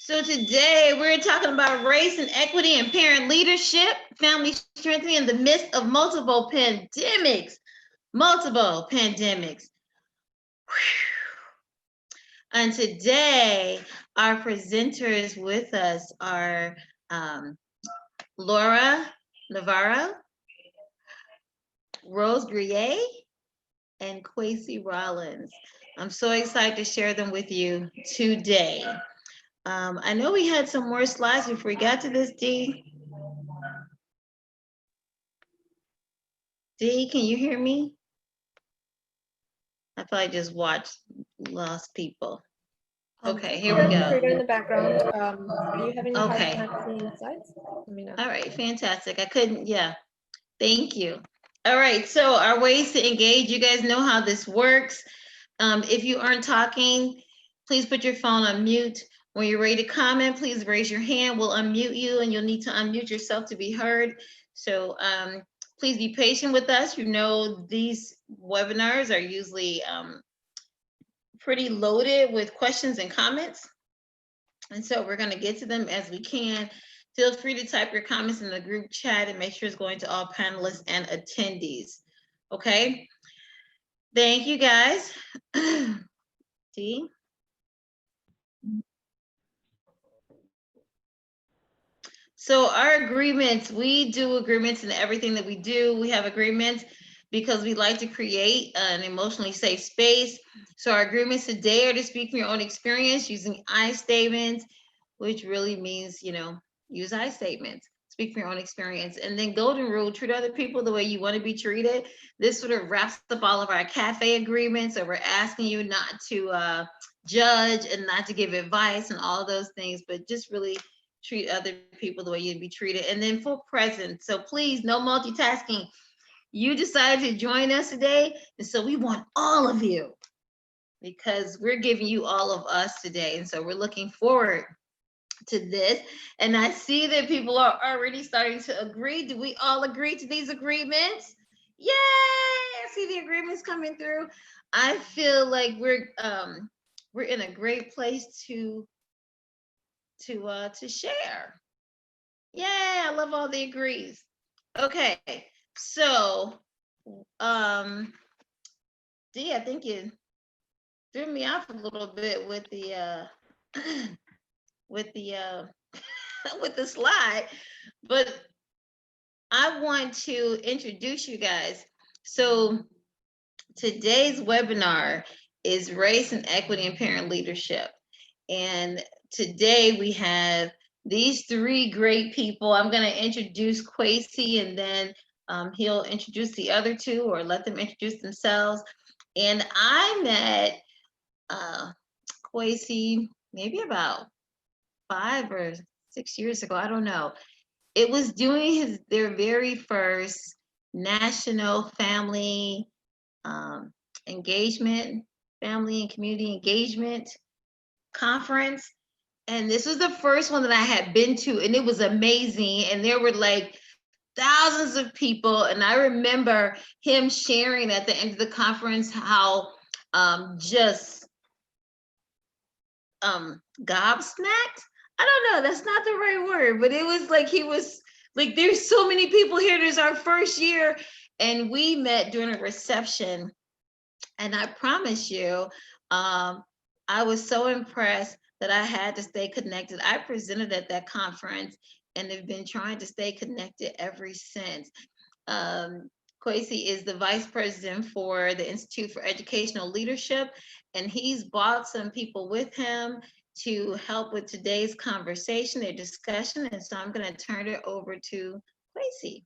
So today we're talking about race and equity and parent leadership, family strengthening in the midst of multiple pandemics. Multiple pandemics. And today our presenters with us are Laura Navarro, Rose Grilliere, and Kwesi Rollins. I'm so excited to share them with you today. I know we had some more slides before we got to this, Dee. Dee, can you hear me? I probably just lost people. Okay, here we go. In the background. Are you having a hard time seeing the slides? Let me know. All right, fantastic. I couldn't, yeah. Thank you. All right, so our ways to engage, you guys know how this works. If you aren't talking, please put your phone on mute. When you're ready to comment, please raise your hand. We'll unmute you, and you'll need to unmute yourself to be heard. So please be patient with us. You know, these webinars are usually pretty loaded with questions and comments. And so we're going to get to them as we can. Feel free to type your comments in the group chat and make sure it's going to all panelists and attendees. Okay. Thank you, guys. Dee? So our agreements, we do agreements in everything that we do. We have agreements because we like to create an emotionally safe space. So our agreements today are to speak from your own experience using I statements, which really means, you know, use I statements, speak from your own experience. And then golden rule, treat other people the way you want to be treated. This sort of wraps up all of our cafe agreements. So we're asking you not to judge and not to give advice and all those things, but just really treat other people the way you'd be treated. And then full presence. So please, no multitasking. You decided to join us today, and so we want all of you because we're giving you all of us today. And so we're looking forward to this. And I see that people are already starting to agree. Do we all agree to these agreements? Yay! I see the agreements coming through. I feel like we're in a great place to share. Yeah, I love all the agrees. Okay, so Dee, I think you threw me off a little bit with the with the with the slide, but I want to introduce you guys. So today's webinar is race and equity and parent leadership. And today we have these three great people. I'm going to introduce Kwesi, and then he'll introduce the other two or let them introduce themselves. And I met Kwesi maybe about 5 or 6 years ago. I don't know. It was doing their very first national family engagement, family and community engagement conference. And this was the first one that I had been to, and it was amazing. And there were like thousands of people. And I remember him sharing at the end of the conference how just gobsmacked. I don't know, that's not the right word, but it was like he was like, there's so many people here. There's our first year. And we met during a reception. And I promise you, I was so impressed that I had to stay connected. I presented at that conference and have been trying to stay connected ever since. Kwesi is the vice president for the Institute for Educational Leadership, and he's brought some people with him to help with today's conversation, their discussion. And so I'm going to turn it over to Kwesi.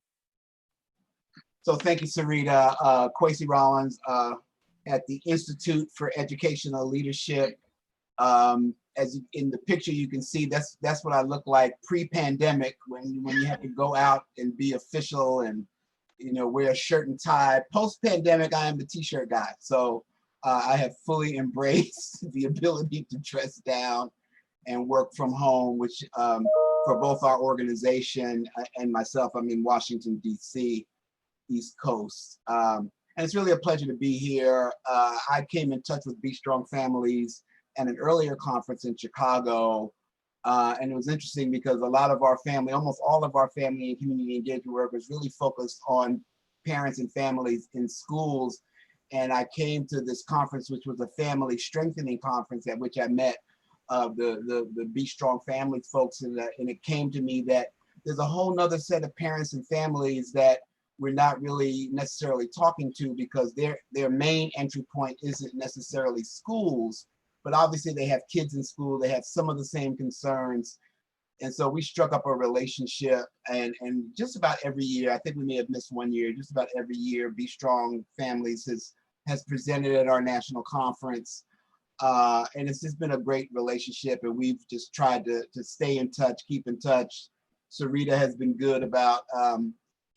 So thank you, Serena. Kwesi Rollins at the Institute for Educational Leadership. As in the picture you can see, that's what I look like pre-pandemic, when you have to go out and be official and wear a shirt and tie. Post-pandemic, I am the t-shirt guy. So I have fully embraced the ability to dress down and work from home, which for both our organization and myself, I'm in Washington, D.C., East Coast. And it's really a pleasure to be here. I came in touch with Be Strong Families at an earlier conference in Chicago And it was interesting because a lot of our family, almost all of our family and community engagement workers really focused on parents and families in schools. And I came to this conference, which was a family strengthening conference at which I met the Be Strong Families folks. And it came to me that there's a whole nother set of parents and families that we're not really necessarily talking to, because their main entry point isn't necessarily schools, but obviously they have kids in school, they have some of the same concerns. And so we struck up a relationship, and just about every year, I think we may have missed one year, just about every year, Be Strong Families has presented at our national conference. And it's just been a great relationship, and we've just tried to stay in touch, keep in touch. Sarita has been good about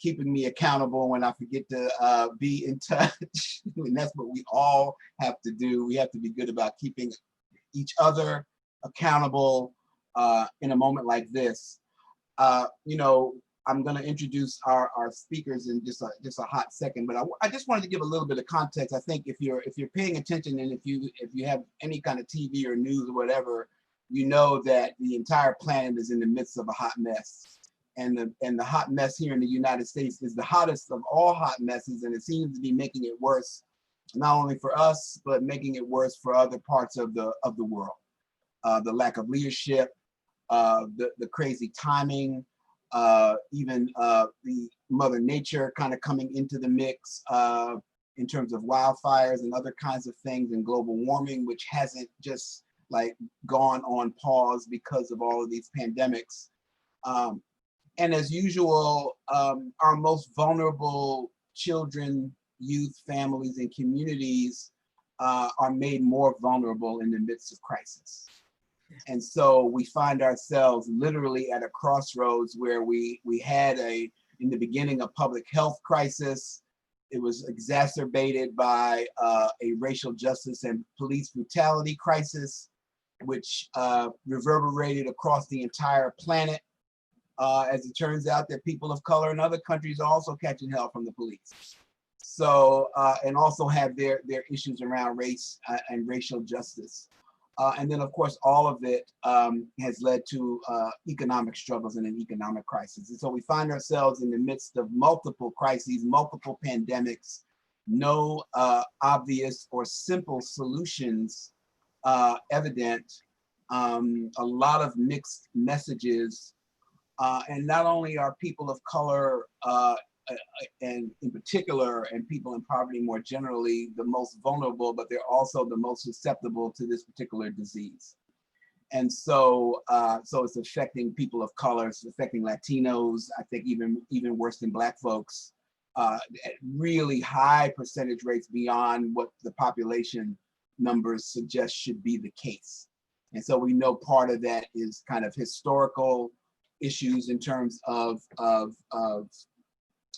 keeping me accountable when I forget to be in touch. And that's what we all have to do. We have to be good about keeping each other accountable in a moment like this. You know, I'm going to introduce our speakers in just a hot second, but I just wanted to give a little bit of context. I think if you're paying attention, and if you have any kind of TV or news or whatever, you know that the entire planet is in the midst of a hot mess. And the hot mess here in the United States is the hottest of all hot messes, and it seems to be making it worse, not only for us, but making it worse for other parts of the world. The lack of leadership, the crazy timing, even the Mother Nature kind of coming into the mix in terms of wildfires and other kinds of things, and global warming, which hasn't just like gone on pause because of all of these pandemics. And as usual, our most vulnerable children, youth, families, and communities are made more vulnerable in the midst of crisis. And so we find ourselves literally at a crossroads where we had in the beginning, a public health crisis. It was exacerbated by a racial justice and police brutality crisis, which reverberated across the entire planet. As it turns out that people of color in other countries are also catching hell from the police. So, and also have their issues around race and racial justice. And then of course, all of it has led to economic struggles and an economic crisis. And so we find ourselves in the midst of multiple crises, multiple pandemics, no obvious or simple solutions evident, a lot of mixed messages. And not only are people of color, and in particular, and people in poverty more generally, the most vulnerable, but they're also the most susceptible to this particular disease. And so, so it's affecting people of color, it's affecting Latinos, I think even worse than Black folks, at really high percentage rates beyond what the population numbers suggest should be the case. And so we know part of that is kind of historical issues in terms of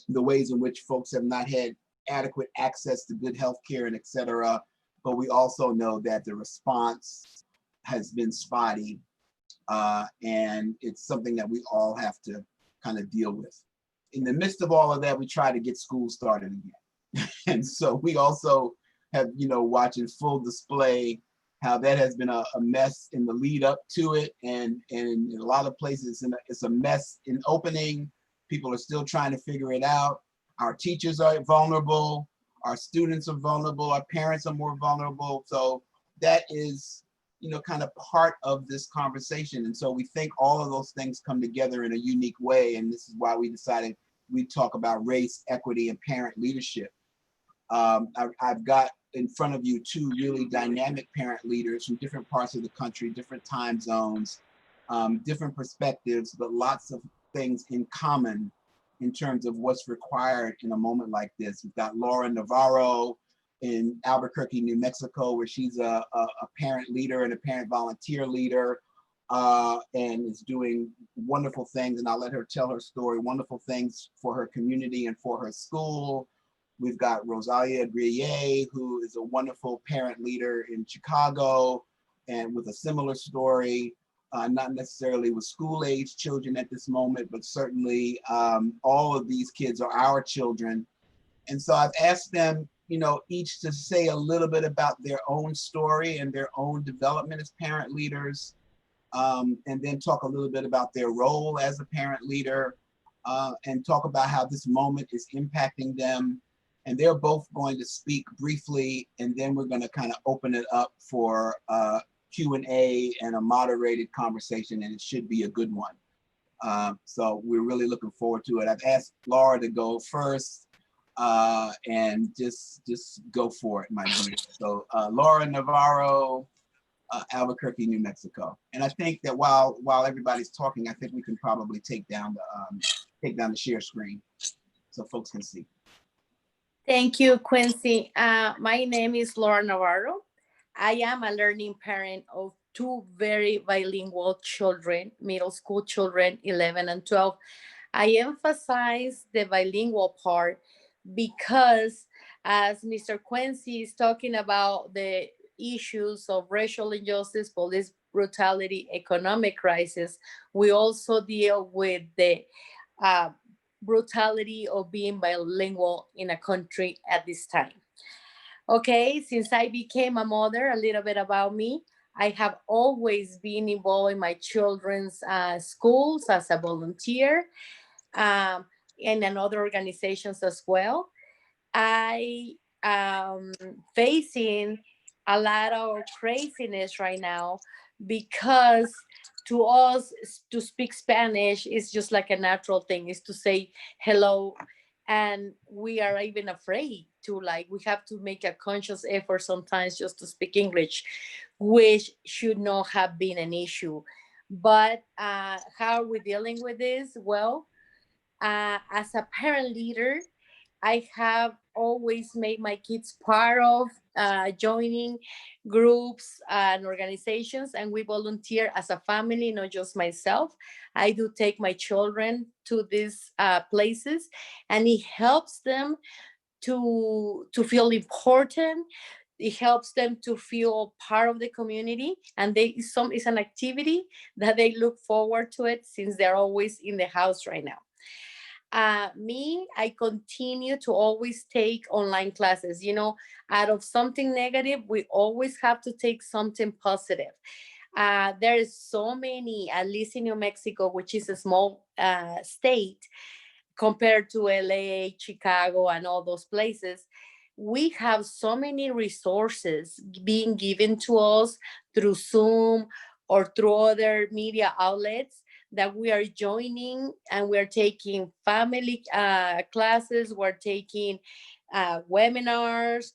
the ways in which folks have not had adequate access to good health care and et cetera. But we also know that the response has been spotty, and it's something that we all have to kind of deal with. In the midst of all of that, we try to get school started again. And so we also have, you know, watching full display how that has been a mess in the lead up to it. And in a lot of places, it's a mess in opening. People are still trying to figure it out. Our teachers are vulnerable. Our students are vulnerable. Our parents are more vulnerable. So that is, you know, kind of part of this conversation. And so we think all of those things come together in a unique way. And this is why we decided we'd talk about race, equity, and parent leadership. I've got in front of you two really dynamic parent leaders from different parts of the country, different time zones, different perspectives, but lots of things in common in terms of what's required in a moment like this. We've got Laura Navarro in Albuquerque, New Mexico, where she's a parent leader and a parent volunteer leader, and is doing wonderful things. And I'll let her tell her story, wonderful things for her community and for her school. We've got Rosalia Grilliere, who is a wonderful parent leader in Chicago and with a similar story, not necessarily with school-age children at this moment, but certainly all of these kids are our children. And so I've asked them, you know, each to say a little bit about their own story and their own development as parent leaders. and then talk a little bit about their role as a parent leader, and talk about how this moment is impacting them. And they're both going to speak briefly, and then we're going to kind of open it up for Q&A and a moderated conversation, and it should be a good one. So we're really looking forward to it. I've asked Laura to go first, and just go for it, my dear. So Laura, Navarro, Albuquerque, New Mexico. And I think that while everybody's talking, I think we can probably take down the share screen so folks can see. Thank you, Quincy. My name is Laura Navarro. I am a learning parent of two very bilingual children, middle school children, 11 and 12. I emphasize the bilingual part because as Mr. Quincy is talking about the issues of racial injustice, police brutality, economic crisis, we also deal with the brutality of being bilingual in a country at this time. Okay, since I became a mother, a little bit about me. I have always been involved in my children's schools as a volunteer, and in other organizations as well. I facing a lot of craziness right now because to us to speak Spanish is just like a natural thing, is to say hello, and we are even afraid to, like, we have to make a conscious effort sometimes just to speak English, which should not have been an issue. But how are we dealing with this? Well, as a parent leader, I have always made my kids part of joining groups and organizations, and we volunteer as a family, not just myself. I do take my children to these places, and it helps them to feel important. It helps them to feel part of the community, and it's an activity that they look forward to it since they're always in the house right now. I continue to always take online classes. You know, out of something negative, we always have to take something positive. There is so many, at least in New Mexico, which is a small state compared to LA, Chicago, and all those places. We have so many resources being given to us through Zoom or through other media outlets that we are joining, and we're taking family classes, we're taking webinars,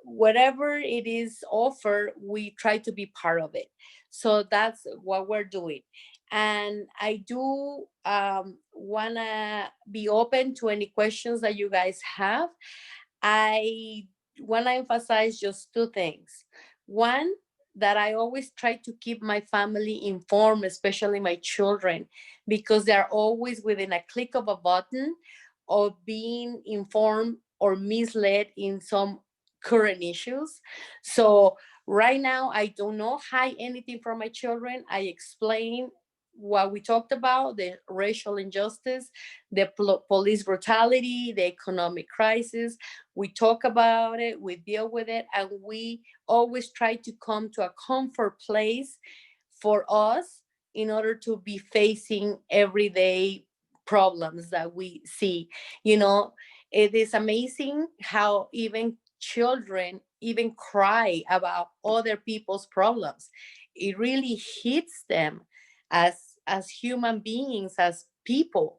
whatever it is offered, we try to be part of it. So that's what we're doing. And I do want to be open to any questions that you guys have. I want to emphasize just two things. One, that I always try to keep my family informed, especially my children, because they're always within a click of a button of being informed or misled in some current issues. So right now, I do not hide anything from my children. I explain what we talked about, the racial injustice, the police brutality, the economic crisis. We talk about it, we deal with it, and we always try to come to a comfort place for us in order to be facing everyday problems that we see. You know, it is amazing how even children even cry about other people's problems. It really hits them as human beings, as people.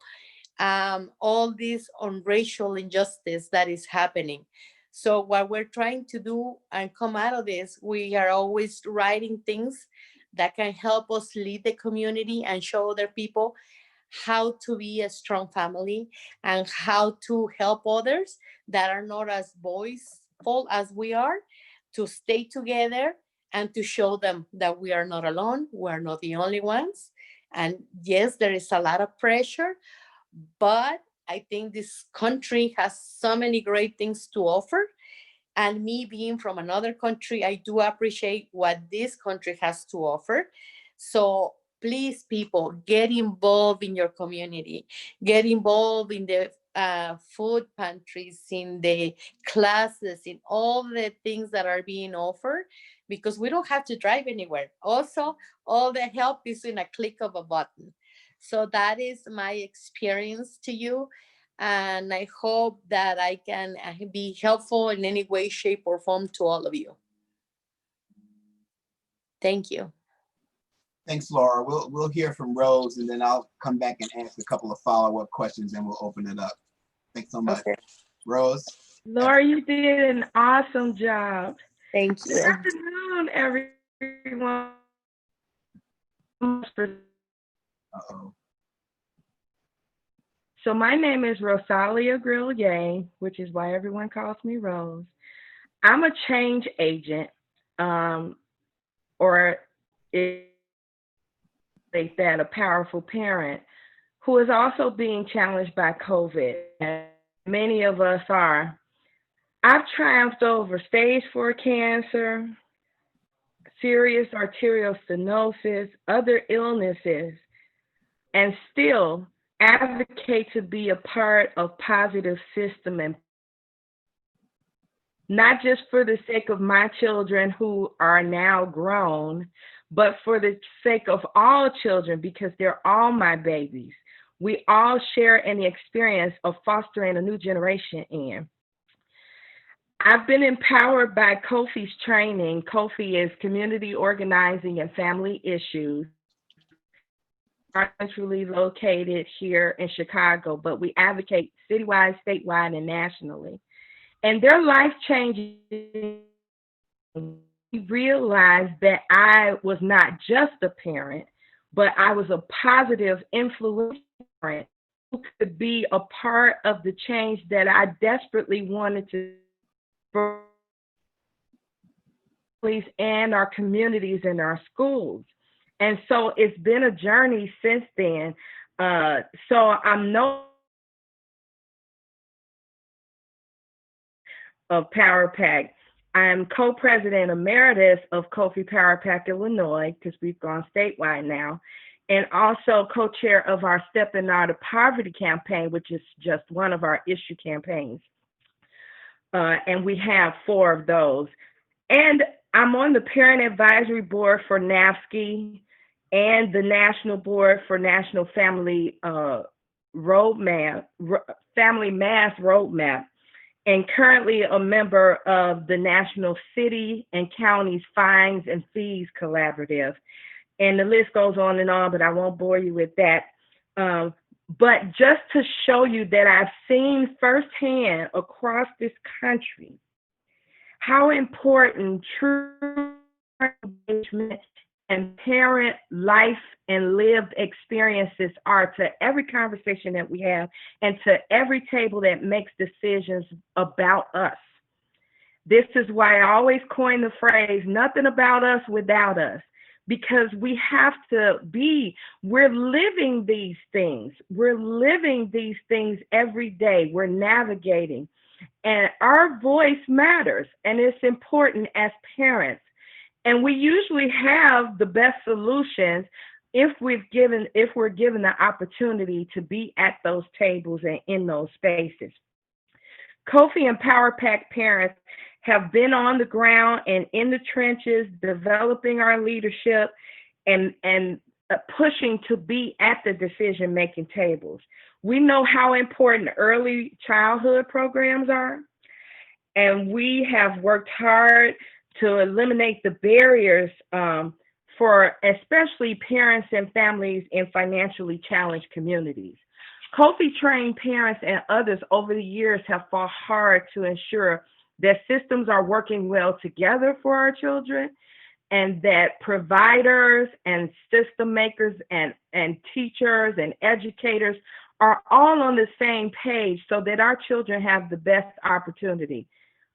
All this on racial injustice that is happening. So what we're trying to do and come out of this, we are always writing things that can help us lead the community and show other people how to be a strong family and how to help others that are not as voiceful as we are, to stay together and to show them that we are not alone, we are not the only ones. And yes, there is a lot of pressure, but I think this country has so many great things to offer. And me being from another country, I do appreciate what this country has to offer. So please, people, get involved in your community, get involved in the food pantries, in the classes, in all the things that are being offered, because we don't have to drive anywhere. Also, all the help is in a click of a button. So that is my experience to you. And I hope that I can be helpful in any way, shape, or form to all of you. Thank you. Thanks, Laura. We'll hear from Rose, and then I'll come back and ask a couple of follow-up questions, and we'll open it up. Thanks so much. Okay. Rose? Laura, you did an awesome job. Thank Good you. afternoon, everyone. Uh-oh. So my name is Rosalia Grilliere, which is why everyone calls me Rose. I'm a change agent, or if they said a powerful parent who is also being challenged by COVID, and many of us are. I've triumphed over stage 4 cancer, serious arterial stenosis, other illnesses, and still advocate to be a part of positive system, and not just for the sake of my children who are now grown, but for the sake of all children, because they're all my babies. We all share in the experience of fostering a new generation in. I've been empowered by Kofi's training. Kofi is community organizing and family issues. Are centrally located here in Chicago, but we advocate citywide, statewide, and nationally. And they're life-changing. We realized that I was not just a parent, but I was a positive influence parent who could be a part of the change that I desperately wanted to for and our communities and our schools. And so it's been a journey since then. So I'm no of Power Pack. I'm co-president emeritus of Kofi Power Pack Illinois, because we've gone statewide now, and also co-chair of our Stepping Out of Poverty campaign, which is just one of our issue campaigns. And we have 4 of those. And I'm on the parent advisory board for NAFSCI and the national board for National Family Roadmap, Family Mass Roadmap, and currently a member of the National City and Counties Fines and Fees Collaborative. And the list goes on and on, but I won't bore you with that. But just to show you that I've seen firsthand across this country how important true engagement and parent life and lived experiences are to every conversation that we have and to every table that makes decisions about us. This is why I always coin the phrase, nothing about us without us, because we have to we're living these things. We're living these things every day. We're navigating. And our voice matters, and it's important as parents. And we usually have the best solutions if we're given the opportunity to be at those tables and in those spaces. Kofi and Power Pack parents have been on the ground and in the trenches, developing our leadership and pushing to be at the decision-making tables. We know how important early childhood programs are, and we have worked hard to eliminate the barriers for especially parents and families in financially challenged communities. Kofi trained parents and others over the years have fought hard to ensure that systems are working well together for our children, and that providers and system makers and teachers and educators are all on the same page so that our children have the best opportunity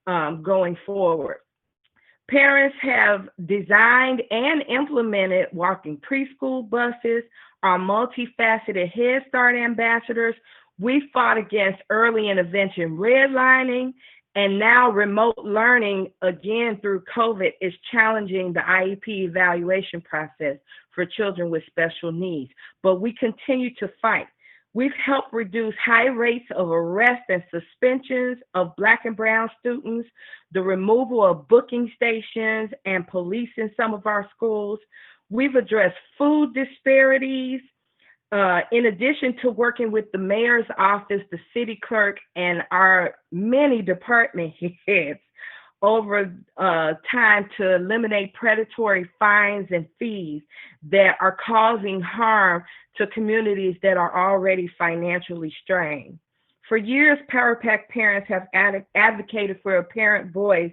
going forward. Parents have designed and implemented walking preschool buses, our multifaceted Head Start ambassadors. We fought against early intervention redlining, and now remote learning, again through COVID, is challenging the IEP evaluation process for children with special needs. But we continue to fight. We've helped reduce high rates of arrest and suspensions of Black and brown students, the removal of booking stations and police in some of our schools. We've addressed food disparities, in addition to working with the mayor's office, the city clerk, and our many department heads over time to eliminate predatory fines and fees that are causing harm to communities that are already financially strained. For years, Power Pack parents have advocated for a parent voice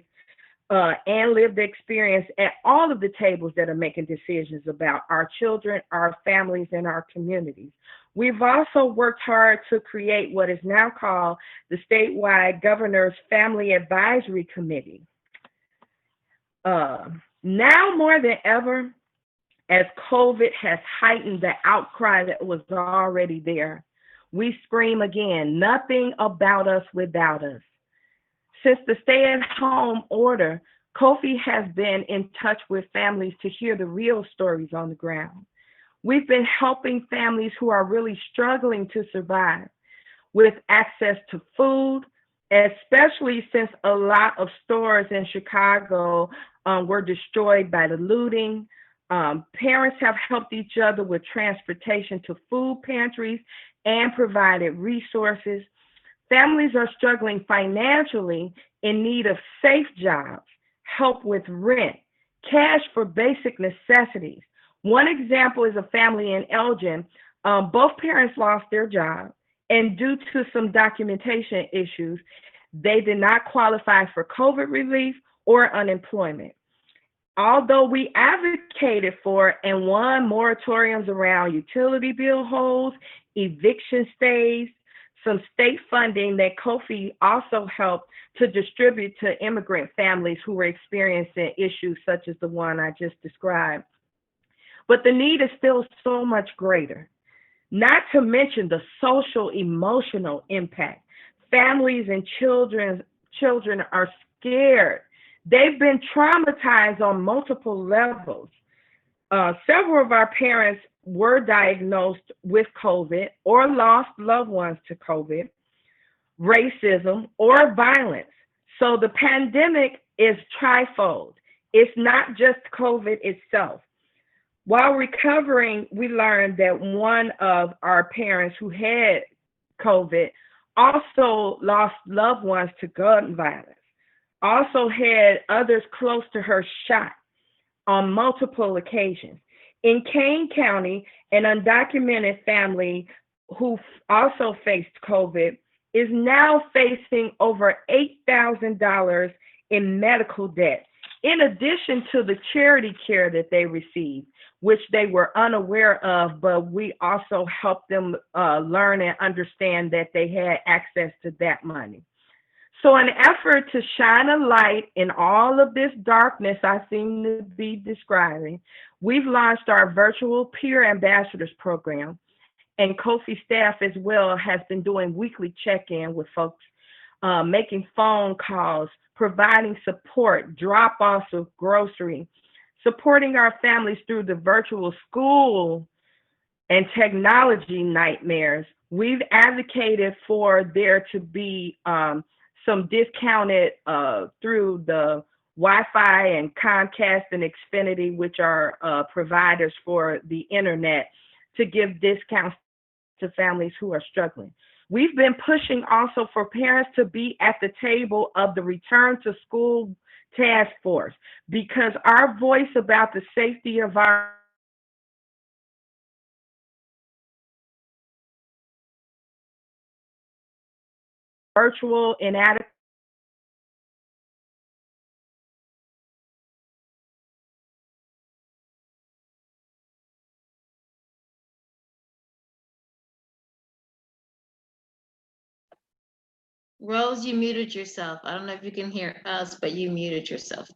and lived experience at all of the tables that are making decisions about our children, our families, and our communities. We've also worked hard to create what is now called the statewide Governor's Family Advisory Committee. Now more than ever, as COVID has heightened the outcry that was already there, we scream again, nothing about us without us. Since the stay-at-home order, Kofi has been in touch with families to hear the real stories on the ground. We've been helping families who are really struggling to survive with access to food, especially since a lot of stores in Chicago were destroyed by the looting. Parents have helped each other with transportation to food pantries and provided resources. Families are struggling financially in need of safe jobs, help with rent, cash for basic necessities. One example is a family in Elgin. Both parents lost their job, and due to some documentation issues, they did not qualify for COVID relief or unemployment. Although we advocated for and won moratoriums around utility bill holds, eviction stays, some state funding that Kofi also helped to distribute to immigrant families who were experiencing issues such as the one I just described. But the need is still so much greater, not to mention the social, emotional impact. Families and children are scared. They've been traumatized on multiple levels. Several of our parents were diagnosed with COVID or lost loved ones to COVID, racism, or violence. So the pandemic is trifold. It's not just COVID itself. While recovering, we learned that one of our parents who had COVID also lost loved ones to gun violence, also had others close to her shot on multiple occasions. In Kane County, an undocumented family who also faced COVID is now facing over $8,000 in medical debt, in addition to the charity care that they received, which they were unaware of, but we also helped them learn and understand that they had access to that money. So an effort to shine a light in all of this darkness I seem to be describing, we've launched our virtual peer ambassadors program, and Kofi staff as well has been doing weekly check-in with folks, making phone calls, providing support, drop-offs of grocery, supporting our families through the virtual school and technology nightmares. We've advocated for there to be some discounted through the Wi-Fi and Comcast and Xfinity, which are providers for the internet, to give discounts to families who are struggling. We've been pushing also for parents to be at the table of the Return to School Task Force, because our voice about the safety of our virtual inadequate Rose, you muted yourself. I don't know if you can hear us, but you muted yourself.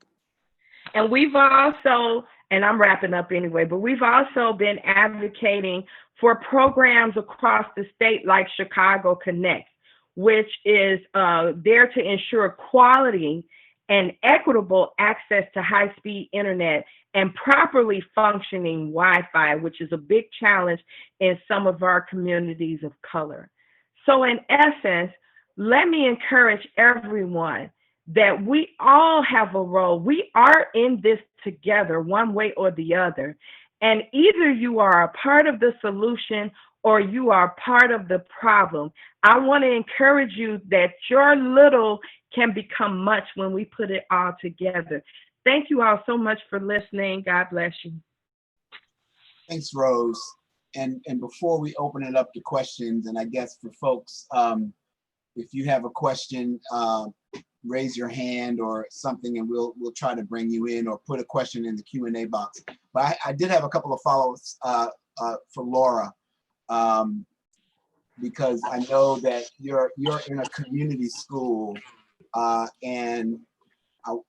And we've also, and I'm wrapping up anyway, but we've also been advocating for programs across the state like Chicago Connects, which is there to ensure quality and equitable access to high-speed internet and properly functioning Wi-Fi, which is a big challenge in some of our communities of color. So in essence, let me encourage everyone that we all have a role. We are in this together one way or the other. And either you are a part of the solution or you are part of the problem. I want to encourage you that your little can become much when we put it all together. Thank you all so much for listening. God bless you. Thanks, Rose. And before we open it up to questions, and I guess for folks, if you have a question, raise your hand or something, and we'll try to bring you in, or put a question in the Q&A box. But I did have a couple of follow-ups for Laura, because I know that you're in a community school, and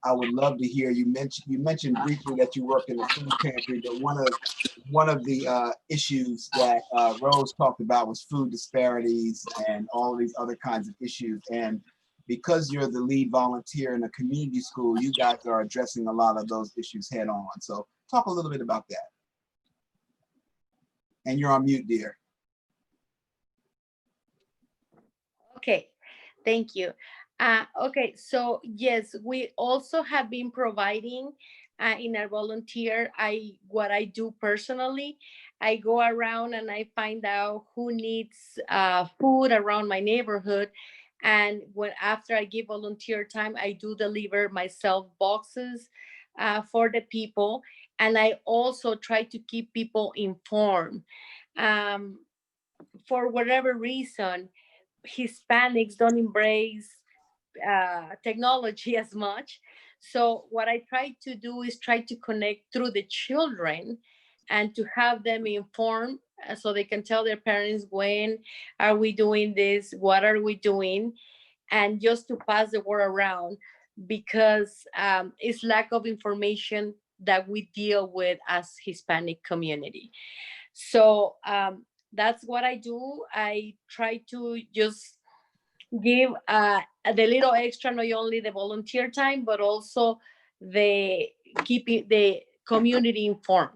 I would love to hear you mentioned briefly that you work in the food pantry, but one of the issues that Rose talked about was food disparities and all these other kinds of issues. And because you're the lead volunteer in a community school, you guys are addressing a lot of those issues head on. So talk a little bit about that. And you're on mute, dear. Okay, thank you. Okay, so yes, we also have been providing in our volunteer, what I do personally, I go around and I find out who needs food around my neighborhood. And after I give volunteer time, I do deliver myself boxes for the people. And I also try to keep people informed. For whatever reason, Hispanics don't embrace technology as much. So what I try to do is try to connect through the children and to have them informed so they can tell their parents, when are we doing this, what are we doing, and just to pass the word around, because it's lack of information that we deal with as Hispanic community. So that's what I do. I try to just give the little extra, not only the volunteer time, but also the keeping the community informed.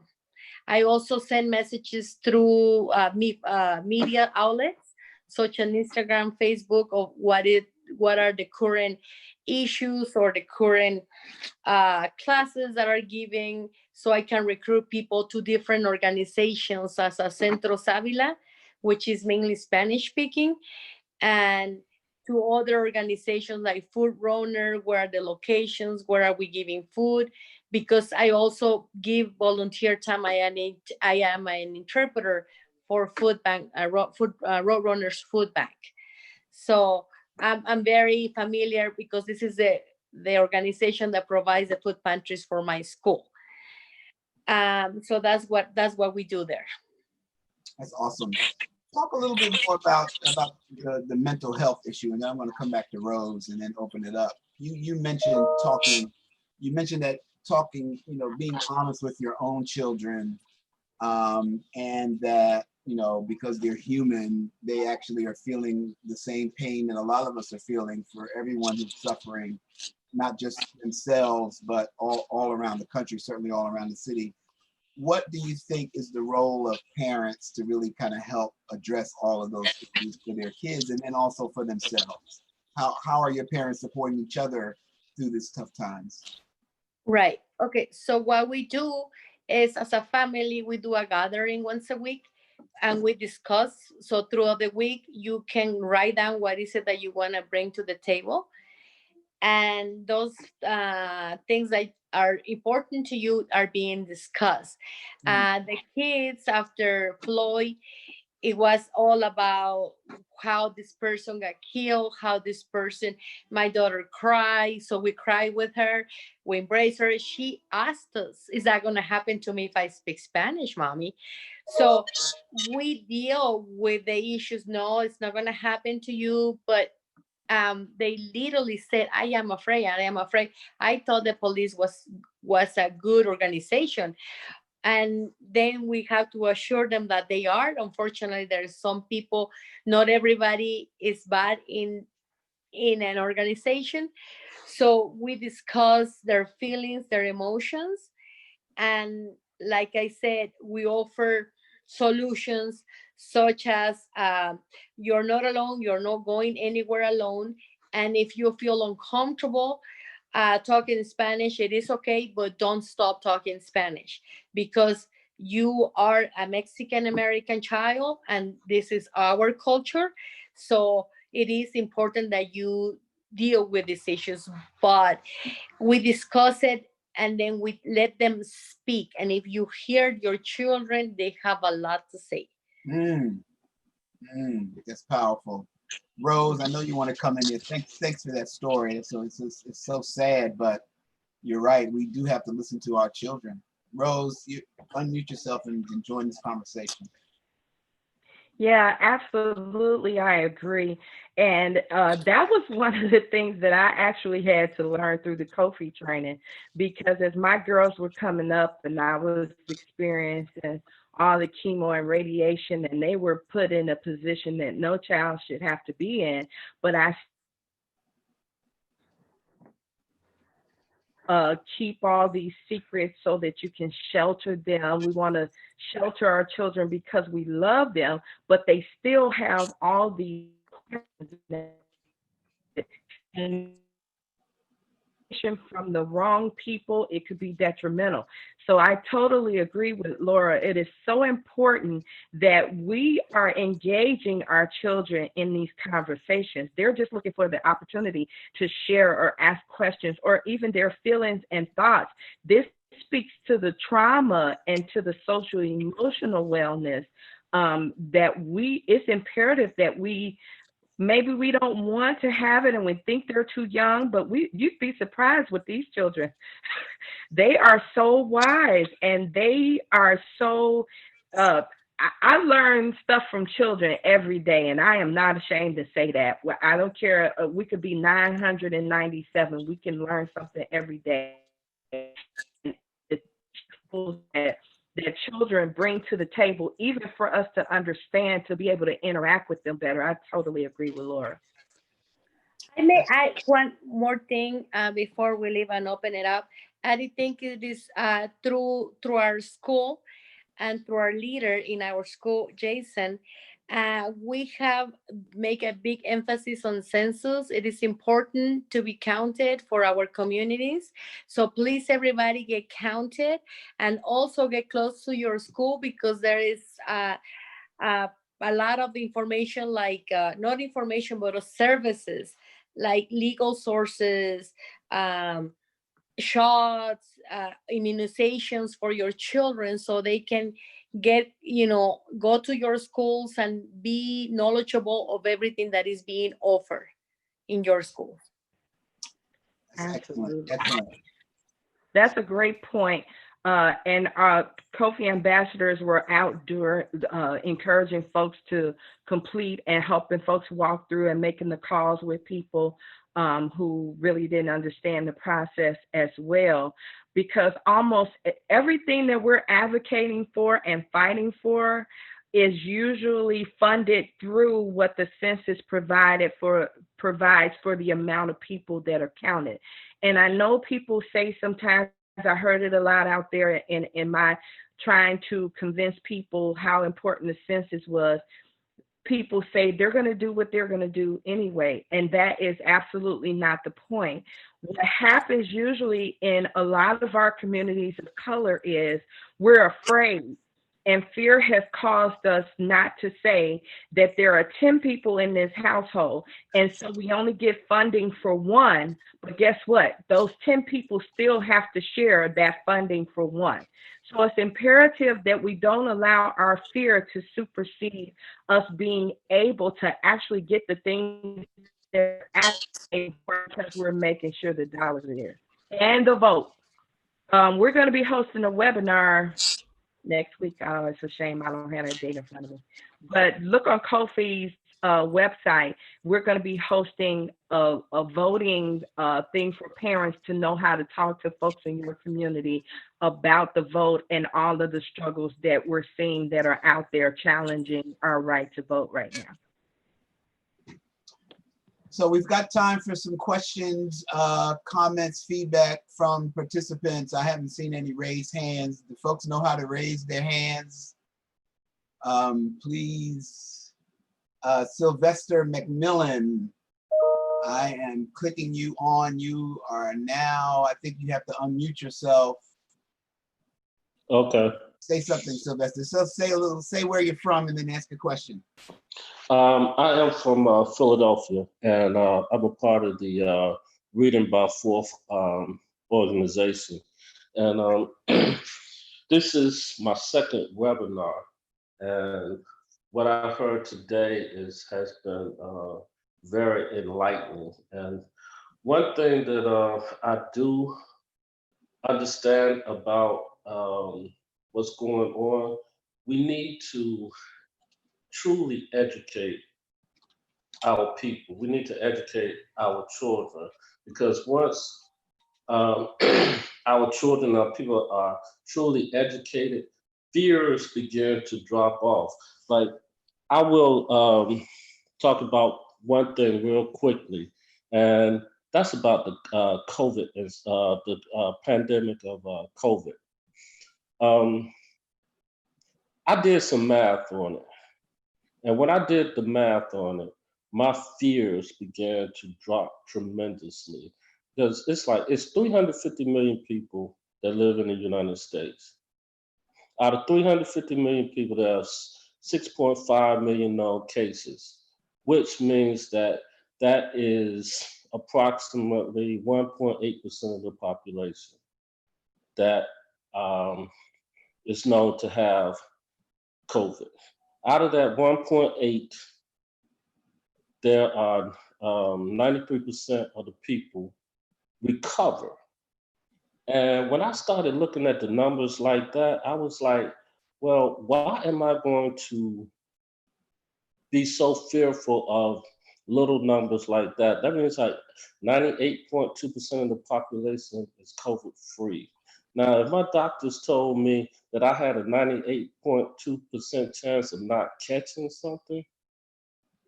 I also send messages through media outlets such as Instagram, Facebook, of what are the current issues or the current classes that are giving, so I can recruit people to different organizations as a Centro Savila, which is mainly Spanish speaking, and to other organizations like Food Runner, where are the locations, where are we giving food, because I also give volunteer time. I am an interpreter for Food Bank, Road Runners Food Bank. So I'm very familiar, because this is the organization that provides the food pantries for my school. So that's what we do there. That's awesome. Talk a little bit more about the mental health issue, and then I'm going to come back to Rose and then open it up. You mentioned talking. You mentioned that talking, being honest with your own children, and that because they're human, they actually are feeling the same pain that a lot of us are feeling, for everyone who's suffering, not just themselves, but all around the country, certainly all around the city. What do you think is the role of parents to really kind of help address all of those issues for their kids, and then also for themselves? How are your parents supporting each other through these tough times? Right. Okay. So what we do is, as a family, we do a gathering once a week and we discuss. So throughout the week, you can write down what is it that you want to bring to the table. And those things that are important to you are being discussed. The kids, after Floyd, it was all about how this person got killed, how this person, my daughter cried. So we cried with her, we embraced her. She asked us, is that going to happen to me if I speak Spanish, mommy? So we deal with the issues. No, it's not going to happen to you. But they literally said, I am afraid. I thought the police was a good organization. And then we have to assure them that they are. Unfortunately, there's some people, not everybody is bad in in an organization. So we discuss their feelings, their emotions, and like I said, we offer solutions such as you're not alone, you're not going anywhere alone. And if you feel uncomfortable talking Spanish, it is okay, but don't stop talking Spanish because you are a Mexican American child and this is our culture. So it is important that you deal with these issues, but we discuss it and then we let them speak. And if you hear your children, they have a lot to say. That's powerful. Rose, I know you want to come in here. Thanks for that story. It's so sad, but you're right. We do have to listen to our children. Rose, you unmute yourself and join this conversation. Yeah, absolutely. I agree. And that was one of the things that I actually had to learn through the Kofi training, because as my girls were coming up and I was experiencing all the chemo and radiation, and they were put in a position that no child should have to be in, but I keep all these secrets so that you can shelter them. We want to shelter our children because we love them, but they still have all these and from the wrong people, it could be detrimental. So I totally agree with Laura. It is so important that we are engaging our children in these conversations. They're just looking for the opportunity to share or ask questions or even their feelings and thoughts. This speaks to the trauma and to the social emotional wellness it's imperative that maybe we don't want to have it and we think they're too young, but you'd be surprised with these children. They are so wise and they are so, I learn stuff from children every day, and I am not ashamed to say that. Well, I don't care. We could be 997. We can learn something every day. That children bring to the table, even for us to understand, to be able to interact with them better. I totally agree with Laura. I may add one more thing before we leave and open it up. I think it is through our school and through our leader in our school, Jason, we have make a big emphasis on census. It is important to be counted for our communities. So please, everybody, get counted and also get close to your school, because there is a lot of information, like not information, but services like legal sources, shots, immunizations for your children, so they can go to your schools and be knowledgeable of everything that is being offered in your school. Excellent. That's a great point. And our Kofi ambassadors were out encouraging folks to complete and helping folks walk through and making the calls with people who really didn't understand the process as well. Because almost everything that we're advocating for and fighting for is usually funded through what the census provides for the amount of people that are counted. And I know people say sometimes, I heard it a lot out there in my trying to convince people how important the census was. People say they're going to do what they're going to do anyway, and that is absolutely not the point. What happens usually in a lot of our communities of color is we're afraid, and fear has caused us not to say that there are 10 people in this household, and so we only get funding for one. But guess what? Those 10 people still have to share that funding for one. So it's imperative that we don't allow our fear to supersede us being able to actually get the things that are actually important, because we're making sure the dollars are there. And the vote. We're going to be hosting a webinar next week. Oh, it's a shame I don't have that date in front of me. But look on Kofi's website. We're going to be hosting a voting thing for parents to know how to talk to folks in your community about the vote and all of the struggles that we're seeing that are out there challenging our right to vote right now. So we've got time for some questions, comments, feedback from participants. I haven't seen any raised hands. Do folks know how to raise their hands? Please, Sylvester McMillan, I am clicking you on. You are now, I think you have to unmute yourself. Okay. Say something, Sylvester. So say where you're from and then ask a question. I am from Philadelphia, and I'm a part of the Reading by Fourth organization. And this is my second webinar. And what I've heard today has been very enlightening. And one thing that I do understand about what's going on, we need to truly educate our people. We need to educate our children, because once our children, our people are truly educated, fears begin to drop off. Like, I will talk about one thing real quickly, and that's about the COVID, the pandemic of COVID. I did some math on it. And when I did the math on it, my fears began to drop tremendously, because it's 350 million people that live in the United States. Out of 350 million people, there are 6.5 million known cases, which means that is approximately 1.8% of the population that is known to have COVID. Out of that 1.8, there are 93% of the people recover. And when I started looking at the numbers like that, I was like, well, why am I going to be so fearful of little numbers like that? That means like 98.2% of the population is COVID free. Now, if my doctors told me that I had a 98.2% chance of not catching something,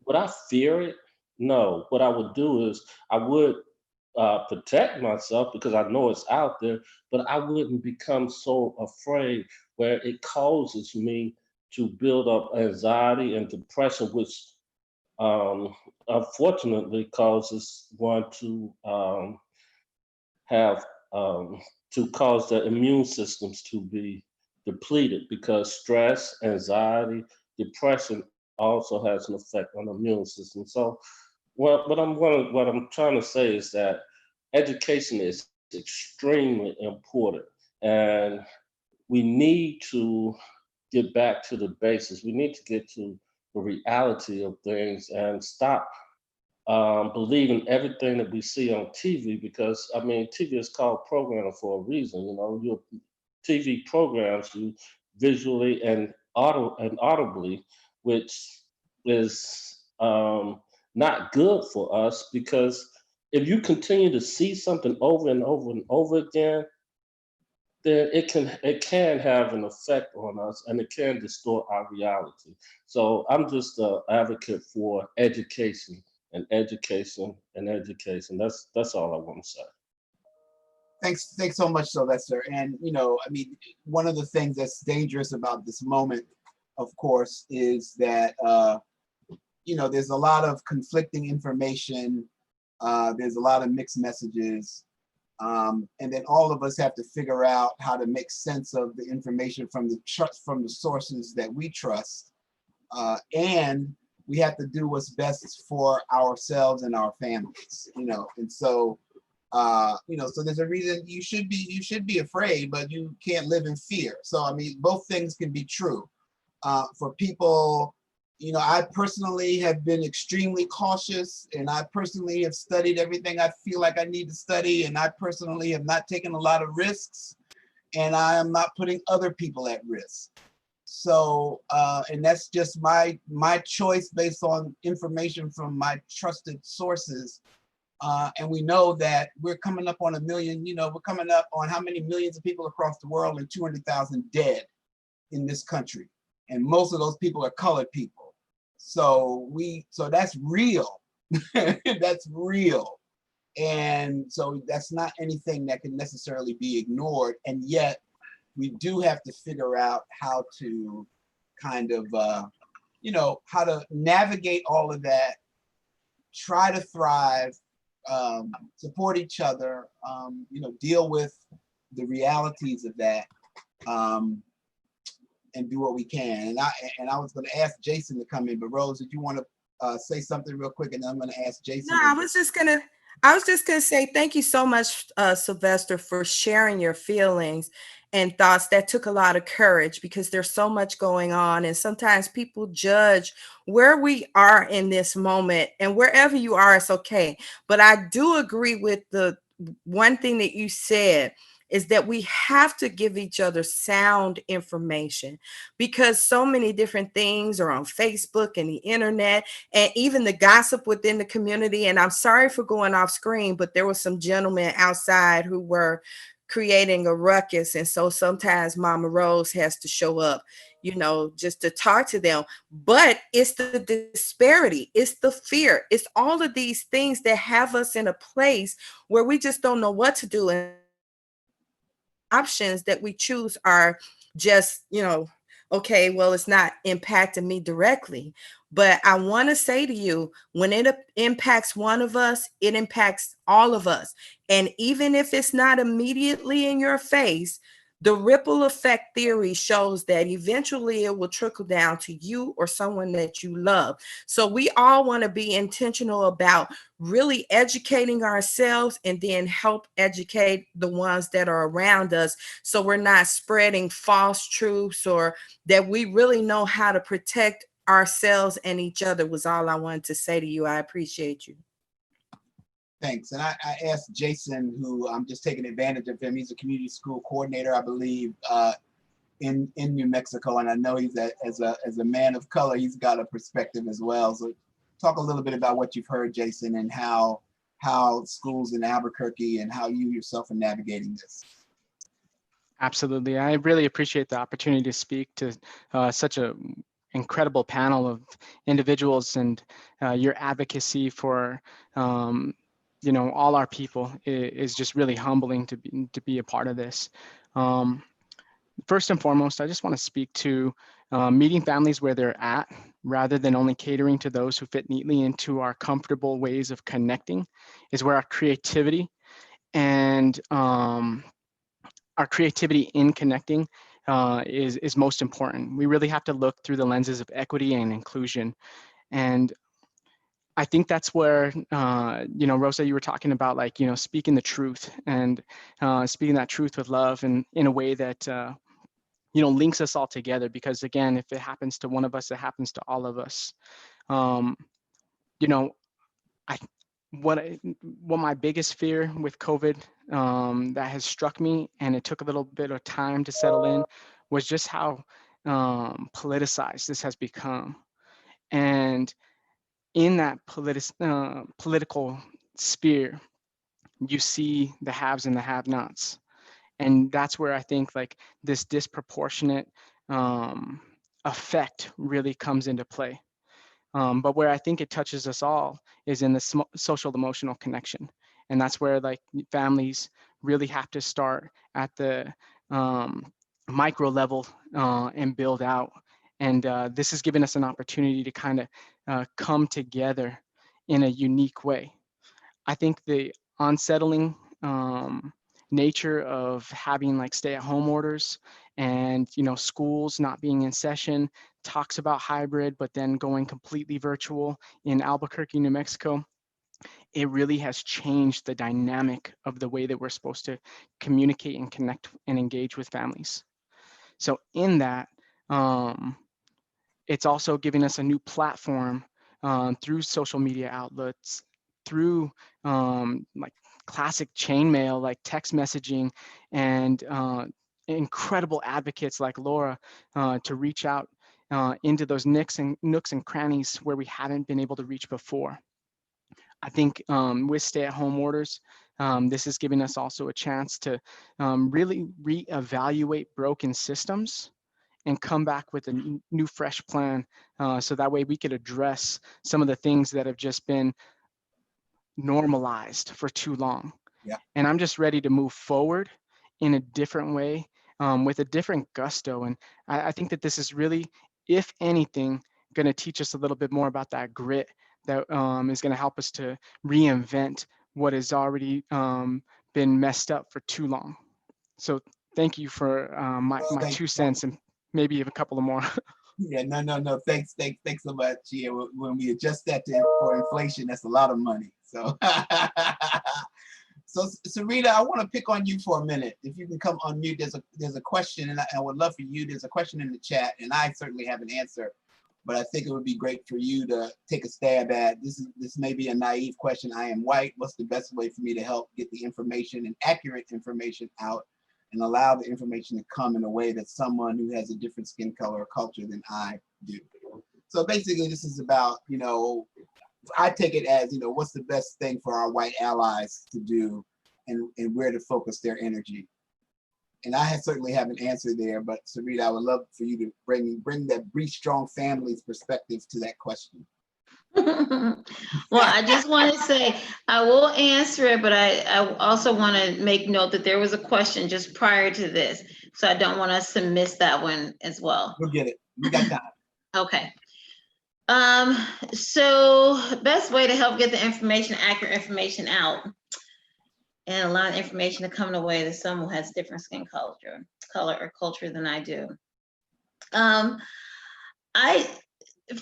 would I fear it? No. What I would do is I would protect myself, because I know it's out there, but I wouldn't become so afraid where it causes me to build up anxiety and depression, which unfortunately causes one to have to cause their immune systems to be depleted, because stress, anxiety, depression also has an effect on the immune system. So what I'm trying to say is that education is extremely important, and we need to get back to the basics. We need to get to the reality of things and stop believing everything that we see on TV, because I mean, TV is called programming for a reason. You know, your TV programs you visually and audibly, which is not good for us, because if you continue to see something over and over and over again, then it can have an effect on us, and it can distort our reality. So I'm just an advocate for education and education and education. That's all I want to say. Thanks so much, Sylvester. And you know, I mean, one of the things that's dangerous about this moment, of course, is that you know, there's a lot of conflicting information. There's a lot of mixed messages. And then all of us have to figure out how to make sense of the information from the sources that we trust. And we have to do what's best for ourselves and our families, you know. And so, you know, so there's a reason you should be afraid, but you can't live in fear. So, I mean, both things can be true. For people, you know, I personally have been extremely cautious, and I personally have studied everything I feel like I need to study, and I personally have not taken a lot of risks, and I am not putting other people at risk. So, and that's just my choice based on information from my trusted sources. And we know that we're coming up on 1 million, you know, we're coming up on how many millions of people across the world, and 200,000 dead in this country. And most of those people are colored people. So that's real. That's real. And so that's not anything that can necessarily be ignored. And yet we do have to figure out how to kind of, how to navigate all of that, try to thrive, support each other, deal with the realities of that, and do what we can. And I was going to ask Jason to come in, but Rose, did you want to say something real quick? And then I'm going to ask Jason. No, I was just gonna say thank you so much, Sylvester, for sharing your feelings and thoughts. That took a lot of courage because there's so much going on, and sometimes people judge where we are in this moment. And wherever you are, it's okay. But I do agree with the one thing that you said, is that we have to give each other sound information, because so many different things are on Facebook and the internet, and even the gossip within the community. And I'm sorry for going off screen, but there were some gentlemen outside who were creating a ruckus. And so sometimes Mama Rose has to show up, just to talk to them. But it's the disparity, it's the fear, it's all of these things that have us in a place where we just don't know what to do. And options that we choose are just, okay, well, it's not impacting me directly. But I want to say to you, when it impacts one of us, it impacts all of us. And even if it's not immediately in your face, the ripple effect theory shows that eventually it will trickle down to you or someone that you love. So we all want to be intentional about really educating ourselves and then help educate the ones that are around us, so we're not spreading false truths, or that we really know how to protect ourselves and each other, was all I wanted to say to you. I appreciate you. Thanks. And I asked Jason, who I'm just taking advantage of him. He's a community school coordinator, I believe, in New Mexico. And I know he's as a man of color, he's got a perspective as well. So talk a little bit about what you've heard, Jason, and how schools in Albuquerque and how you yourself are navigating this. Absolutely. I really appreciate the opportunity to speak to such a incredible panel of individuals, and your advocacy for all our people is just really humbling to be a part of this. First and foremost, I just want to speak to meeting families where they're at, rather than only catering to those who fit neatly into our comfortable ways of connecting, is where our creativity and our creativity in connecting is most important. We really have to look through the lenses of equity and inclusion. And I think that's where, Rosa, you were talking about, speaking the truth, and speaking that truth with love, and in a way that, links us all together. Because again, if it happens to one of us, it happens to all of us. What my biggest fear with COVID that has struck me, and it took a little bit of time to settle in, was just how politicized this has become. And in that political sphere, you see the haves and the have-nots. And that's where I think this disproportionate effect really comes into play. But where I think it touches us all is in the social emotional connection. And that's where families really have to start at the micro level and build out. And this has given us an opportunity to kind of come together in a unique way. I think the unsettling nature of having stay-at-home orders, and schools not being in session, talks about hybrid, but then going completely virtual in Albuquerque, New Mexico, it really has changed the dynamic of the way that we're supposed to communicate and connect and engage with families. So in that, it's also giving us a new platform through social media outlets, through classic chain mail, like text messaging, and incredible advocates like Laura to reach out into those nooks and crannies where we haven't been able to reach before. I think with stay-at-home orders, this is giving us also a chance to really reevaluate broken systems and come back with a new fresh plan, so that way we could address some of the things that have just been normalized for too long. Yeah. And I'm just ready to move forward in a different way, with a different gusto. And I think that this is really, if anything, going to teach us a little bit more about that grit that is going to help us to reinvent what has already been messed up for too long. So thank you for my 2 cents and maybe a couple of more. Yeah, no. Thanks so much. Yeah, when we adjust that for inflation, that's a lot of money. So, so Serena, I want to pick on you for a minute. If you can come unmute, there's a question, and I would love for you. There's a question in the chat, and I certainly have an answer, but I think it would be great for you to take a stab at. This may be a naive question. I am white. What's the best way for me to help get the information and accurate information out, and allow the information to come in a way that someone who has a different skin color or culture than I do? So basically, this is about, I take it as, what's the best thing for our white allies to do, and where to focus their energy. And I certainly have an answer there, but Serena, I would love for you to bring that Be Strong Families perspective to that question. Well, I just want to say I will answer it, but I also want to make note that there was a question just prior to this, so I don't want us to miss that one as well. We'll get it. We got time. Okay. So best way to help get the information, accurate information out, and allow the information to come in a way that someone who has different skin color or culture than I do.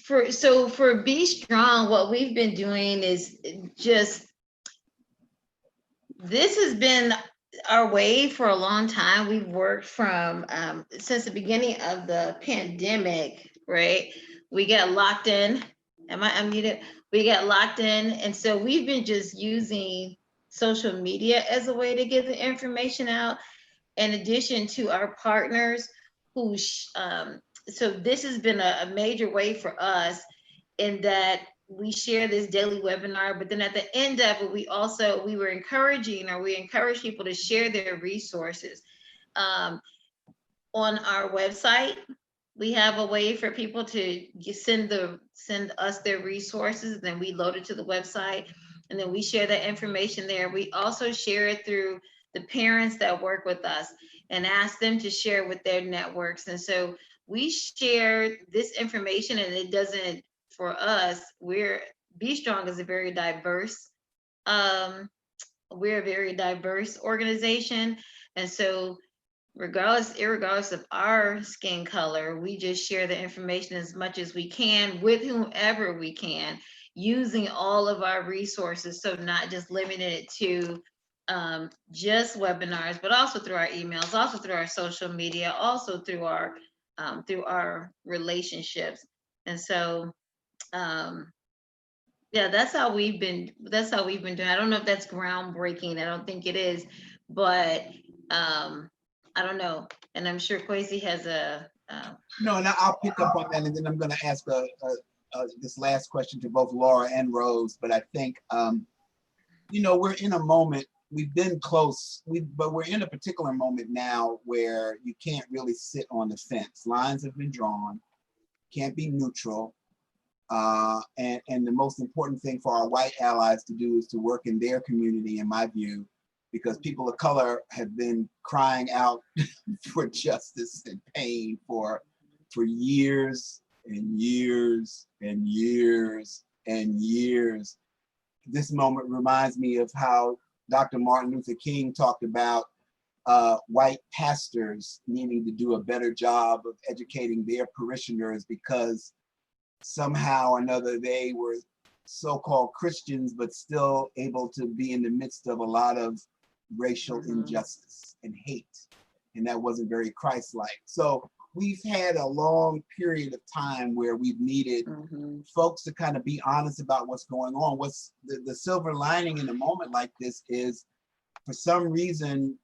For Be Strong, what we've been doing is just, this has been our way for a long time. We've worked from since the beginning of the pandemic, right? We got locked in. Am I unmuted? We got locked in, and so we've been just using social media as a way to get the information out, in addition to our partners who so this has been a major way for us, in that we share this daily webinar, but then at the end of it, we encourage people to share their resources. On our website, we have a way for people to send us their resources, then we load it to the website, and then we share that information there. We also share it through the parents that work with us and ask them to share with their networks. And so we share this information, and it doesn't, for us, Be Strong is a very diverse, we're a very diverse organization. And so irregardless of our skin color, we just share the information as much as we can with whomever we can, using all of our resources. So not just limiting it to just webinars, but also through our emails, also through our social media, also through our relationships. And so yeah, that's how we've been doing. I don't know if that's groundbreaking. I don't think it is, but I don't know. And I'm sure Kwesi has a No, and I'll pick up on that, and then I'm going to ask this last question to both Laura and Rose. But I think we're in a moment. We've been close, but we're in a particular moment now where you can't really sit on the fence. Lines have been drawn. Can't be neutral. And the most important thing for our white allies to do is to work in their community, in my view, because people of color have been crying out for justice and pain for years and years and years and years. This moment reminds me of how Dr. Martin Luther King talked about white pastors needing to do a better job of educating their parishioners, because somehow or another they were so-called Christians, but still able to be in the midst of a lot of racial injustice and hate. And that wasn't very Christ-like. So we've had a long period of time where we've needed folks to kind of be honest about what's going on. What's the silver lining in a moment like this is, for some reason,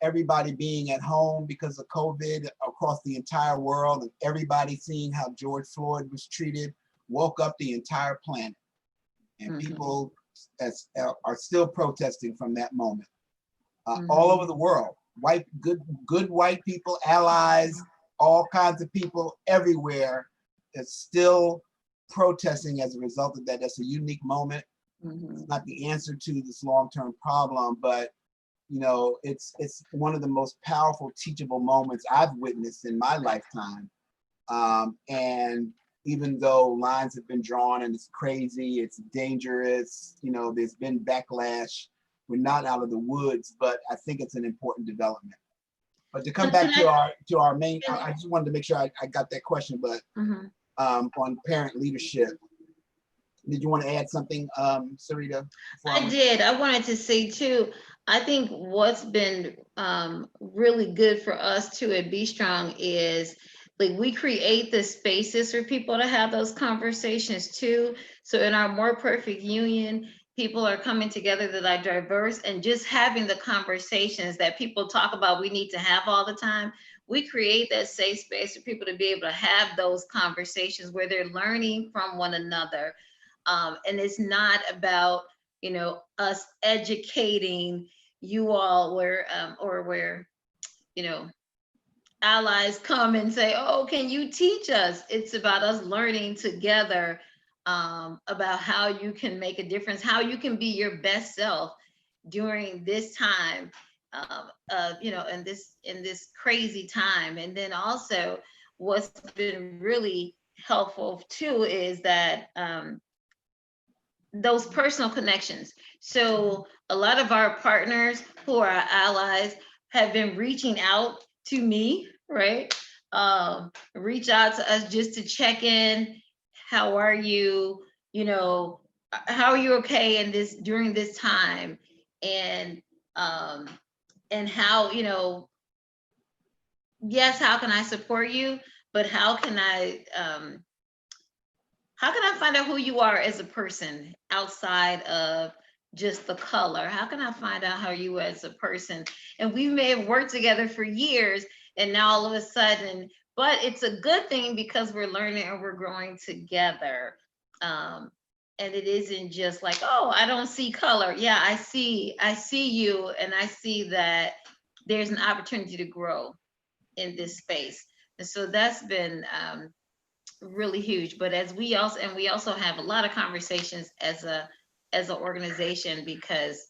everybody being at home because of COVID across the entire world, and everybody seeing how George Floyd was treated, woke up the entire planet. And people are still protesting from that moment. All over the world, good white people, allies, all kinds of people everywhere is still protesting as a result of that. That's a unique moment. It's not the answer to this long-term problem, but you know, it's one of the most powerful teachable moments I've witnessed in my lifetime. And even though lines have been drawn and it's crazy, it's dangerous, you know, there's been backlash, we're not out of the woods, but I think it's an important development. But to come back to our main, I just wanted to make sure I got that question, but on parent leadership, did you want to add something, Serena? I did. I wanted to say too, I think what's been really good for us too at Be Strong is like we create the spaces for people to have those conversations too. So in our More Perfect Union, people are coming together that are diverse and just having the conversations that people talk about we need to have all the time. We create that safe space for people to be able to have those conversations where they're learning from one another. And it's not about, you know, us educating you all where, or where, you know, allies come and say, oh, can you teach us? It's about us learning together about how you can make a difference, how you can be your best self during this time, you know, in this crazy time. And then also what's been really helpful too is that those personal connections. So a lot of our partners who are our allies have been reaching out to me, right? Reach out to us just to check in. How are you? You know, how are you okay in this during this time? And how, you know, yes, how can I support you? But how can I find out who you are as a person outside of just the color? How can I find out how you as a person? And we may have worked together for years and now all of a sudden, but it's a good thing because we're learning and we're growing together. And it isn't just like, oh, I don't see color. Yeah, I see you, and I see that there's an opportunity to grow in this space. And so that's been really huge. But as we also have a lot of conversations as an organization, because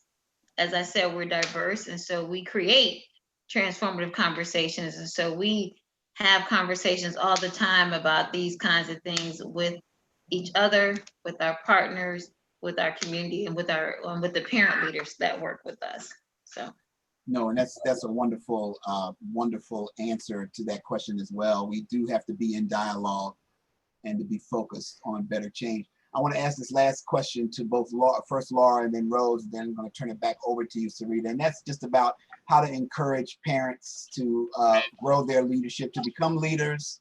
as I said, we're diverse, and so we create transformative conversations. And so we have conversations all the time about these kinds of things with each other, with our partners, with our community, and with the parent leaders that work with us. So no, and that's a wonderful wonderful answer to that question as well. We do have to be in dialogue and to be focused on better change. I want to ask this last question to both Laura, first Laura and then Rose, then I'm going to turn it back over to you, Serena. And that's just about how to encourage parents to grow their leadership, to become leaders.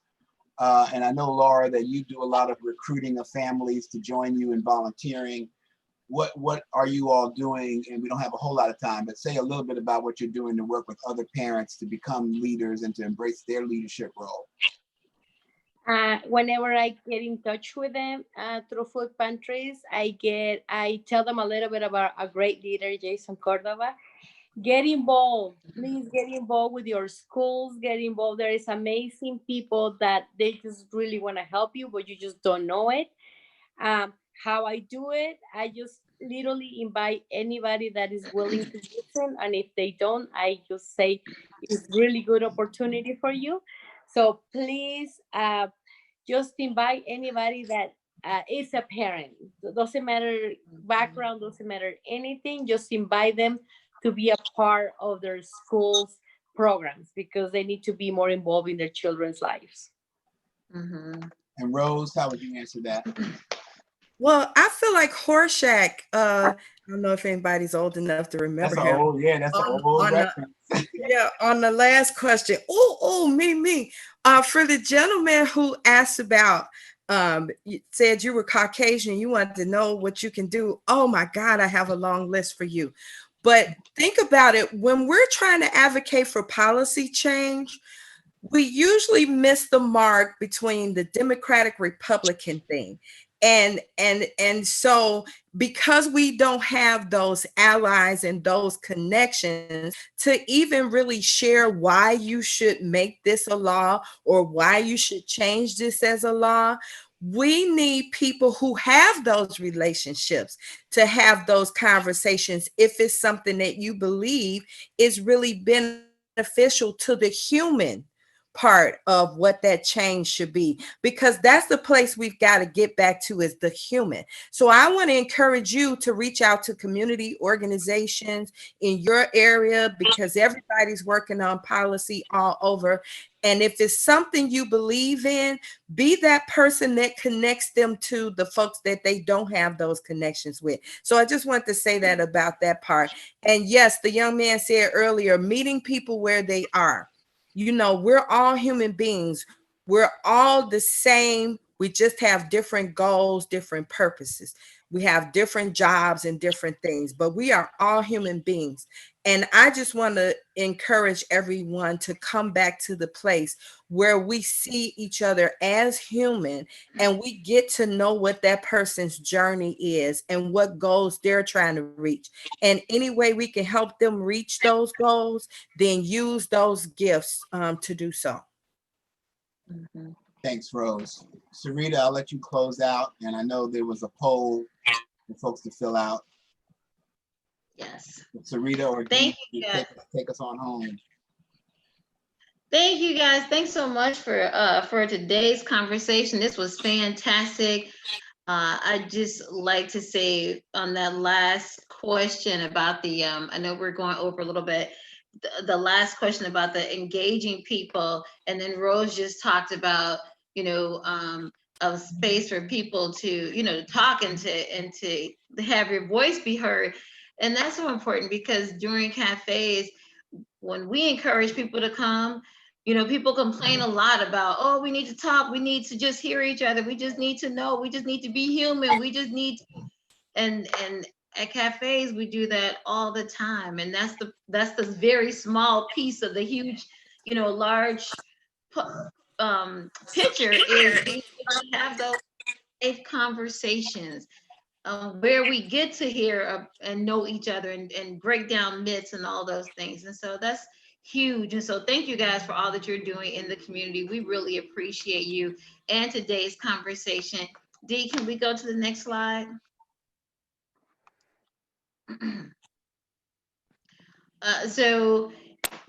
And I know, Laura, that you do a lot of recruiting of families to join you in volunteering. What are you all doing? And we don't have a whole lot of time, but say a little bit about what you're doing to work with other parents to become leaders and to embrace their leadership role. Whenever I get in touch with them through food pantries, I tell them a little bit about a great leader, Jason Cordova. Get involved, please get involved with your schools, get involved. There is amazing people that they just really want to help you, but you just don't know it. How I do it, I just literally invite anybody that is willing to listen. And if they don't, I just say it's really good opportunity for you. So please just invite anybody that is a parent. It doesn't matter background, doesn't matter anything. Just invite them to be a part of their school's programs because they need to be more involved in their children's lives. And Rose, how would you answer that? Well, I feel like Horshack, I don't know if anybody's old enough to remember that's him. Old, yeah, that's an old reference. Yeah, on the last question. Me. For the gentleman who asked about, you said you were Caucasian, you wanted to know what you can do. Oh my God, I have a long list for you. But think about it, when we're trying to advocate for policy change, we usually miss the mark between the Democratic Republican thing. And so because we don't have those allies and those connections to even really share why you should make this a law or why you should change this as a law, We need people who have those relationships to have those conversations if it's something that you believe is really beneficial to the human part of what that change should be, because that's the place we've got to get back to, is the human. So I want to encourage you to reach out to community organizations in your area, because everybody's working on policy all over. And if it's something you believe in, be that person that connects them to the folks that they don't have those connections with. So I just want to say that about that part. And yes, the young man said earlier, meeting people where they are. You know, we're all human beings. We're all the same. We just have different goals, different purposes. We have different jobs and different things, but we are all human beings. And I just want to encourage everyone to come back to the place where we see each other as human, and we get to know what that person's journey is and what goals they're trying to reach. And any way we can help them reach those goals, then use those gifts to do so. Mhm. Thanks, Rose. Sarita, I'll let you close out. And I know there was a poll for folks to fill out. Yes. Sarita or Thank Dee, you, guys. take us on home. Thank you, guys. Thanks so much for today's conversation. This was fantastic. I just like to say on that last question about the I know we're going over a little bit, the last question about the engaging people, and then Rose just talked about, you know, a space for people to, you know, talk and to have your voice be heard. And that's so important, because during cafes, when we encourage people to come, you know, people complain a lot about, oh, we need to talk, we need to just hear each other, we just need to know, we just need to be human, we just need to, and at cafes we do that all the time, and that's the very small piece of the huge, you know, large picture, is being able to have those safe conversations, where we get to hear and know each other, and break down myths and all those things. And so that's huge. And so thank you guys for all that you're doing in the community. We really appreciate you and today's conversation. Dee, can we go to the next slide? So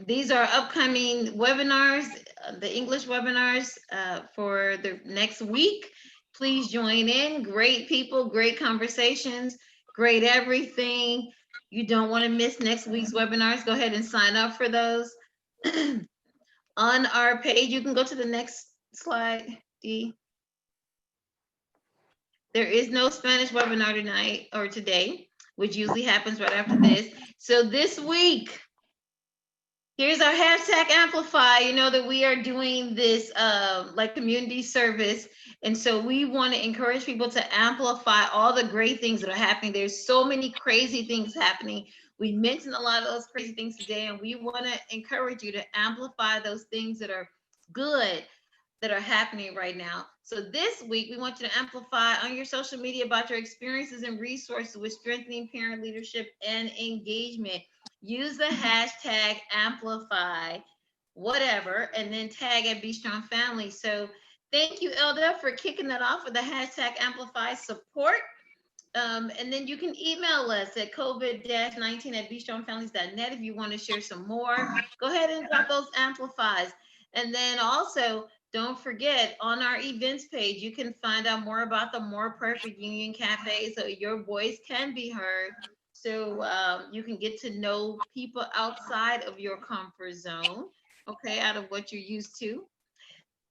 these are upcoming webinars, the English webinars for the next week. Please join in. Great people, great conversations, great everything. You don't want to miss next week's webinars. Go ahead and sign up for those. On our page, you can go to the next slide, Dee. There is no Spanish webinar tonight or today, which usually happens right after this. So this week, here's our hashtag amplify. You know that we are doing this like community service. And so we want to encourage people to amplify all the great things that are happening. There's so many crazy things happening. We mentioned a lot of those crazy things today, and we want to encourage you to amplify those things that are good, that are happening right now. So this week, we want you to amplify on your social media about your experiences and resources with strengthening parent leadership and engagement. Use the hashtag amplify whatever, and then tag at Be Strong Family. So thank you, Elda, for kicking that off with the hashtag amplify support. And then you can email us at covid-19@bestrongfamilies.net if you want to share some more. Go ahead and drop those amplifies. And then also, don't forget, on our events page, you can find out more about the More Perfect Union Cafe, so your voice can be heard. So you can get to know people outside of your comfort zone, okay, out of what you're used to.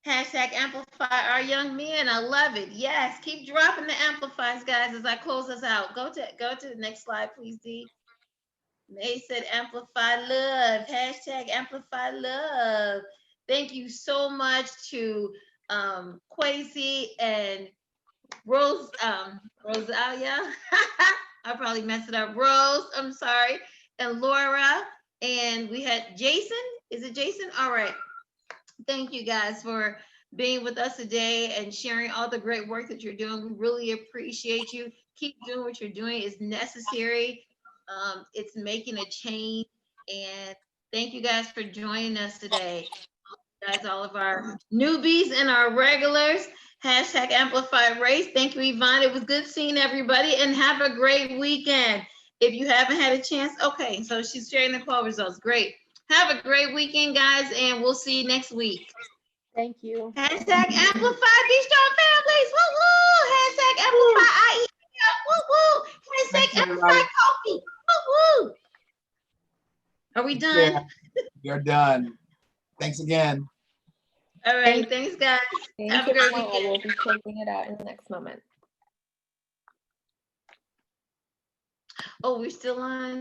Hashtag amplify our young men. I love it. Yes, keep dropping the amplifies, guys, as I close us out. Go to the next slide, please, Dee. They said amplify love. Hashtag amplify love. Thank you so much to Quasi and Rosalia. I probably messed it up. Rose, I'm sorry. And Laura. And we had Jason. Is it Jason? All right. Thank you guys for being with us today and sharing all the great work that you're doing. We really appreciate you. Keep doing what you're doing. It's necessary. It's making a change. And thank you guys for joining us today. Guys, all of our newbies and our regulars, Hashtag Amplify Race. Thank you, Yvonne. It was good seeing everybody, and have a great weekend. If you haven't had a chance, okay, so she's sharing the poll results. Great. Have a great weekend, guys, and we'll see you next week. Thank you. Hashtag Amplify Be Strong Families. Woo woo. Hashtag Amplify IE. Woo woo. Hashtag Thanks, Amplify everybody. Coffee. Woo woo. Are we done? Yeah, you're done. Thanks again. All right. Thanks, guys. Thank Have you. a great We'll weekend. be closing it out in the next moment. Oh, we're still on.